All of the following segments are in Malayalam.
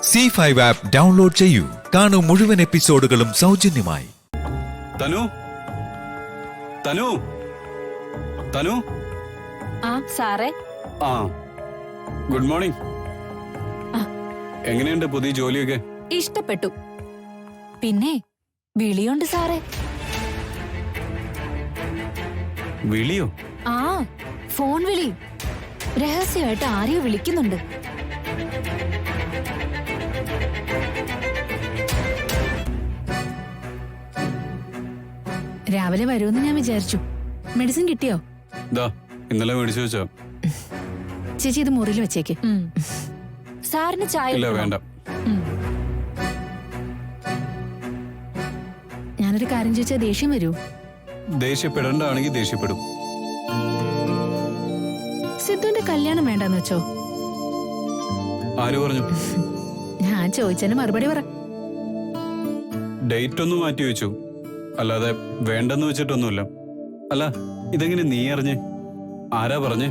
C5 ആപ്പ് ഡൗൺലോഡ് ചെയ്യൂ. കാണൂ മുഴുവൻ എപ്പിസോഡുകളും സൗജന്യമായി. തനു തനു തനു സാറേ. Good morning. എങ്ങനെയുണ്ട് പുതിയ ജോലിയൊക്കെ? ഇഷ്ടപ്പെട്ടു. പിന്നെ വിളിയുണ്ട് സാറേ. വിളിയോ? ഫോൺ വിളി. രഹസ്യമായിട്ട് ആരെയോ വിളിക്കുന്നുണ്ട്. രാവിലെ വരുമെന്ന് ഞാൻ വിചാരിച്ചു. മെഡിസിൻ കിട്ടിയോ? ഇന്നലെ മേടിച്ചു വെച്ചോ? ചേച്ചി ഇത് മുറിയിൽ വെച്ചേക്ക്. സാറിന് ചായ? ഇല്ല, വേണ്ട. ഞാനൊരു കാര്യം ചോദിച്ചാൽ ദേഷ്യം വരൂ? ദേഷ്യപ്പെടണ്ടാണെങ്കിൽ ദേഷ്യപ്പെടും. സിദ്ധുവിന്റെ കല്യാണം വേണ്ടെന്ന് വെച്ചോ? ആര് പറഞ്ഞു? ഞാൻ ചോദിച്ചതിന് മറുപടി പറ. ഡേറ്റ് ഒന്ന് മാറ്റി വെച്ചു, അല്ലാതെ വേണ്ടെന്ന് വെച്ചിട്ടൊന്നുമില്ല. അല്ല, ഇതെങ്ങനെ നീ അറിഞ്ഞേ? ആരാ പറഞ്ഞേ?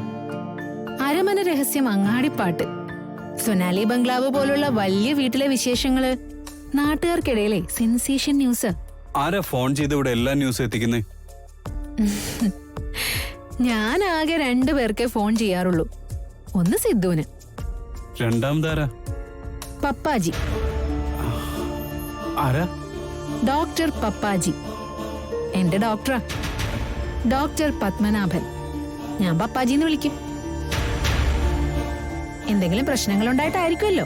അരമന രഹസ്യം അങ്ങാടിപ്പാട്ട്. സൊനാലി ബംഗ്ലാവ് പോലുള്ള വലിയ വീട്ടിലെ വിശേഷങ്ങള് നാട്ടുകാർക്കിടയിലെ സെൻസേഷൻ ന്യൂസ്. ആരാ ഫോൺ ചെയ്ത് ഇവിടെ എല്ലാ ന്യൂസും എത്തിക്കുന്നേ? ഞാൻ ആകെ 2 പേർക്കേ ഫോൺ ചെയ്യാറുള്ളൂ. ഒന്ന് സിദ്ധുവിന്. രണ്ടാമതാരാ? പപ്പാജി. ആരാ? ഡോക്ടർ പപ്പാജി. എന്റെ ഡോക്ടറാ, ഡോക്ടർ പത്മനാഭൻ. ഞാൻ പപ്പാജിന്ന് വിളിക്കും. എന്തെങ്കിലും പ്രശ്നങ്ങളുണ്ടായിട്ടായിരിക്കുമല്ലോ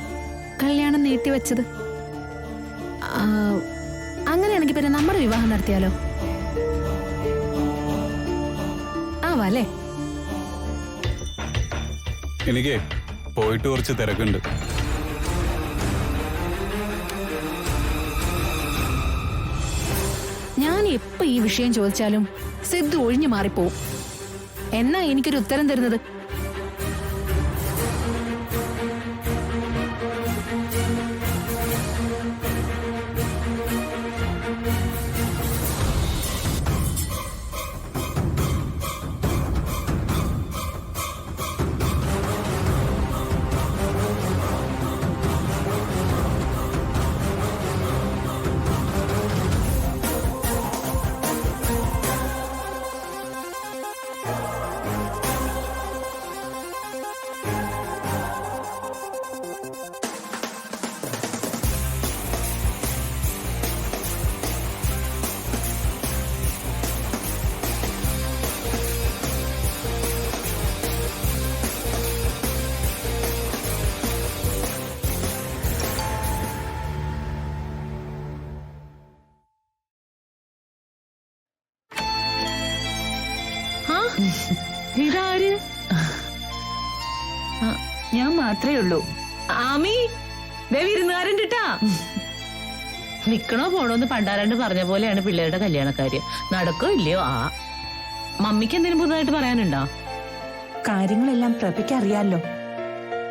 കല്യാണം നീട്ടിവെച്ചത്. അങ്ങനെയാണെങ്കിൽ പിന്നെ നമ്മുടെ വിവാഹം നടത്തിയാലോ? ആവാല്ലേ? എനിക്ക് പോയിട്ട് കുറച്ച് തിരക്കുണ്ട്. ഞാൻ എപ്പോ ഈ വിഷയം ചോദിച്ചാലും സിദ്ധു ഒഴിഞ്ഞു മാറിപ്പോവും. എന്നാ എനിക്കൊരു ഉത്തരം തരുന്നത്? ഇതാര്? ഞാൻ മാത്രമേ ഉള്ളൂ. ആമി, വിരുന്നുകാരൻ കിട്ടാ. നിക്കണോ പോണോന്ന് പണ്ടാരണ്ട് പറഞ്ഞ പോലെയാണ് പിള്ളേരുടെ കല്യാണക്കാര്യം. നടക്കോ ഇല്ലയോ? മമ്മിക്ക് എന്തെങ്കിലും പുതുതായിട്ട് പറയാനുണ്ടോ? കാര്യങ്ങളെല്ലാം പ്രഭയ്ക്ക് അറിയാലോ.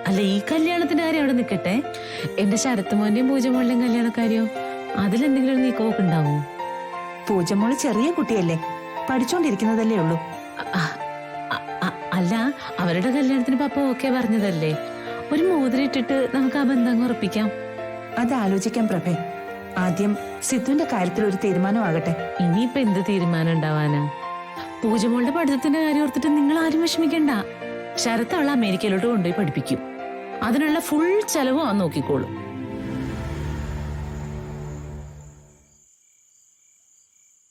അല്ല, ഈ കല്യാണത്തിന്റെ കാര്യം അവിടെ നിക്കട്ടെ. എന്റെ ശരത്തുമോന്റെയും പൂജമോളുടെയും കല്യാണക്കാര്യോ? അതിലെന്തെങ്കിലും ഒരു നീക്കമൊക്കെ ഉണ്ടാവോ? പൂജമോള് ചെറിയ കുട്ടിയല്ലേ, പഠിച്ചോണ്ടിരിക്കുന്നതല്ലേ ഉള്ളൂ. അല്ല, അവരുടെ കല്യാണത്തിന് പപ്പ ഓക്കെ പറഞ്ഞതല്ലേ. ഒരു മോതിരിട്ടിട്ട് നമുക്ക് ആ ബന്ധം ഉറപ്പിക്കാം. അത് ആലോചിക്കാം പ്രഭേ. ആദ്യം സിദ്ധുവിന്റെ കാര്യത്തിൽ ഒരു തീരുമാനമാകട്ടെ. ഇനിയിപ്പൊ എന്ത് തീരുമാനം ഉണ്ടാവാനാ? പൂജമോളുടെ പഠിത്തത്തിന്റെ കാര്യം ഓർത്തിട്ട് നിങ്ങൾ ആരും വിഷമിക്കണ്ട. ശരത്ത് അവളെ അമേരിക്കയിലോട്ട് കൊണ്ടുപോയി പഠിപ്പിക്കും. അതിനുള്ള ഫുൾ ചെലവും ആ നോക്കിക്കോളും.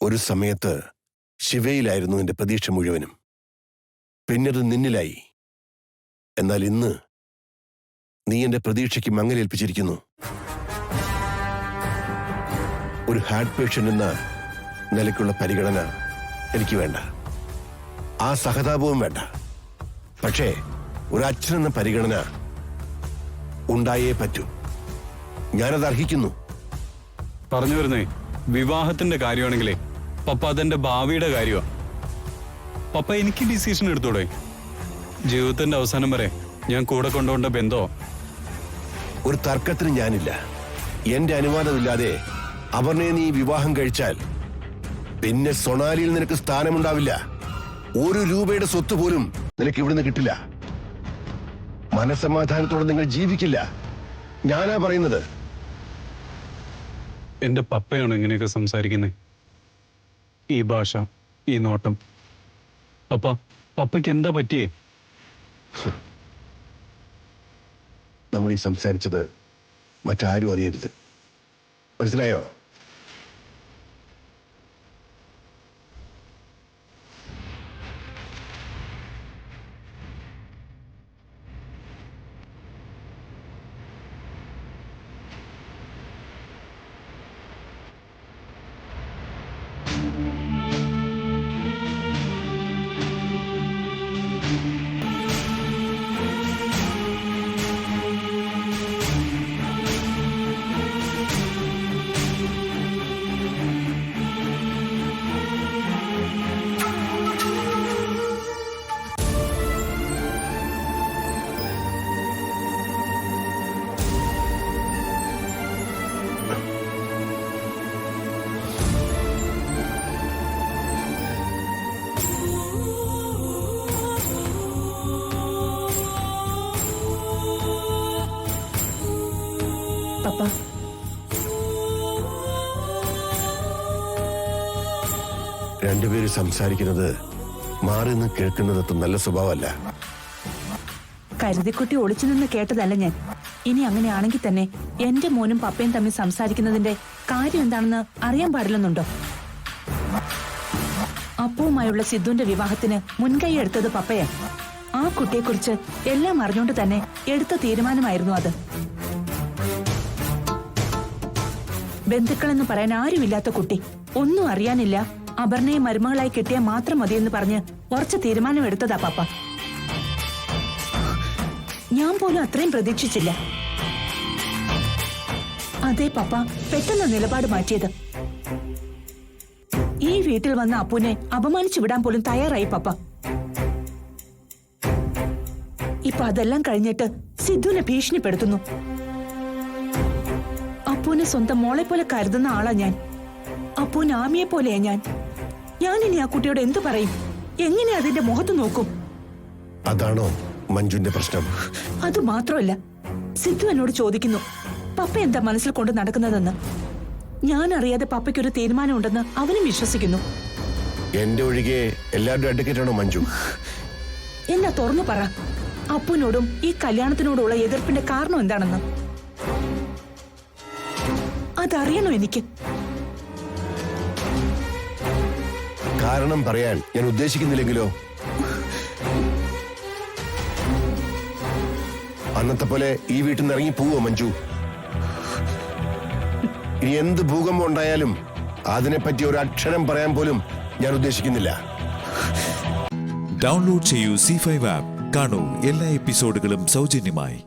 ഒരു സമയത്ത് ശിവയിലായിരുന്നു എന്റെ പ്രതീക്ഷ മുഴുവനും. പിന്നീട് നിന്നിലായി. എന്നാൽ ഇന്ന് നീ എന്റെ പ്രതീക്ഷയ്ക്ക് മങ്ങലേൽപ്പിച്ചിരിക്കുന്നു. ഒരു ഹാർട്ട് പേഷ്യന്റ് എന്ന നിലയ്ക്കുള്ള പരിഗണന എനിക്ക് വേണ്ട, ആ സഹതാപവും വേണ്ട. പക്ഷേ ഒരു അച്ഛനെന്ന പരിഗണന ഉണ്ടായേ പറ്റൂ. ഞാനത് അർഹിക്കുന്നു. പറഞ്ഞു വരുന്നേ, വിവാഹത്തിന്റെ കാര്യമാണെങ്കിലേ പപ്പ അതെന്റെ ഭാവിയുടെ കാര്യമാ. പപ്പ എനിക്ക് ഡിസിഷൻ എടുത്തോടെ. ജീവിതത്തിന്റെ അവസാനം വരെ ഞാൻ കൂടെ കൊണ്ടുപോണ്ട ബന്ധോ? ഒരു തർക്കത്തിന് ഞാനില്ല. എന്റെ അനുവാദമില്ലാതെ അപർണയെ നീ വിവാഹം കഴിച്ചാൽ പിന്നെ സൊണാലിയിൽ നിനക്ക് സ്ഥാനമുണ്ടാവില്ല. 1 രൂപയുടെ സ്വത്ത് പോലും നിനക്ക് ഇവിടുന്ന് കിട്ടില്ല. മനസമാധാനത്തോടെ നിങ്ങൾ ജീവിക്കില്ല. ഞാനാ പറയുന്നത്. എന്റെ പപ്പയാണോ ഇങ്ങനെയൊക്കെ സംസാരിക്കുന്നത്? ഈ ഭാഷ, ഈ നോട്ടം. പപ്പയ്ക്ക് എന്താ പറ്റിയേ? നമ്മൾ ഈ സംസാരിച്ചത് മറ്റാരും അറിയരുത്. മനസ്സിലായോ? പപ്പ, രണ്ടുപേര് സംസാരിക്കുന്നത് മാറി നിന്ന് കേൾക്കുന്നത് നല്ല സ്വഭാവമല്ല. കരുതിക്കുട്ടി ഒളിച്ചു നിന്ന് കേട്ടതല്ല ഞാൻ. ഇനി അങ്ങനെയാണെങ്കിൽ തന്നെ എന്റെ മോനും പപ്പയും തമ്മിൽ സംസാരിക്കുന്നതിന്റെ കാര്യം എന്താണെന്ന് അറിയാൻ പാടില്ലെന്നുണ്ടോ? അപ്പുവുമായുള്ള സിദ്ധുവിന്റെ വിവാഹത്തിന് മുൻകൈ എടുത്തത് പപ്പയാ. ആ കുട്ടിയെക്കുറിച്ച് എല്ലാം അറിഞ്ഞുകൊണ്ട് തന്നെ എടുത്ത തീരുമാനമായിരുന്നു അത്. ബന്ധുക്കളെന്ന് പറയാൻ ആരുമില്ലാത്ത കുട്ടി, ഒന്നും അറിയാനില്ല, അപർണയെ മരുമകളായി കിട്ടിയാൽ മാത്രം മതിയെന്ന് പറഞ്ഞ് ഉറച്ച തീരുമാനം എടുത്തതാ പപ്പ. ഞാൻ പോലും അത്രയും പ്രതീക്ഷിച്ചില്ല. അതേ പപ്പ പെട്ടെന്ന് നിലപാട് മാറ്റിയത്. ഈ വീട്ടിൽ വന്ന അപ്പുനെ അപമാനിച്ചു വിടാൻ പോലും തയ്യാറായി പപ്പ. ഇപ്പൊ അതെല്ലാം കഴിഞ്ഞിട്ട് സിദ്ധുവിനെ ഭീഷണിപ്പെടുത്തുന്നു. അപ്പൂനെ സ്വന്തം മോളെ പോലെ കരുതുന്ന ആളാ ഞാൻ. അപ്പൂന് ആമിയെ പോലെയാ ഞാൻ. ഞാനിനി ആ കുട്ടിയോട് എന്തു പറയും? എങ്ങനെ അതിന്റെ മുഖത്ത് നോക്കും? അതാണോ മഞ്ജുന്റെ പ്രശ്നം? അത് മാത്രമല്ല, സിദ്ധു എന്നോട് ചോദിക്കുന്നു പപ്പ എന്താ മനസ്സിൽ കൊണ്ട് നടക്കുന്നതെന്ന്. ഞാൻ അറിയാതെ പപ്പയ്ക്കൊരു തീരുമാനമുണ്ടെന്ന് അവനും വിശ്വസിക്കുന്നു. എന്റെ ഒഴികെ എല്ലാവരുടെ അഡ്വക്കേറ്റ് ആണോ മഞ്ജു? എന്നാ തുറന്നു പറ, അപ്പൂനോടും ഈ കല്യാണത്തിനോടുള്ള എതിർപ്പിന്റെ കാരണം എന്താണെന്ന്. അതറിയണോ എനിക്ക്? കാരണം പറയാൻ ഞാൻ ഉദ്ദേശിക്കുന്നില്ലെങ്കിലോ? അന്നത്തെ പോലെ ഈ വീട്ടിൽ നിന്ന് ഇറങ്ങി പോവോ മഞ്ജു? ഇനി എന്ത് ഭൂകമ്പം ഉണ്ടായാലും അതിനെപ്പറ്റി ഒരു അക്ഷരം പറയാൻ പോലും ഞാൻ ഉദ്ദേശിക്കുന്നില്ല. ഡൗൺലോഡ് ചെയ്യൂ C5 ആപ്പ്. കാണൂ എല്ലാ എപ്പിസോഡുകളും സൗജന്യമായി.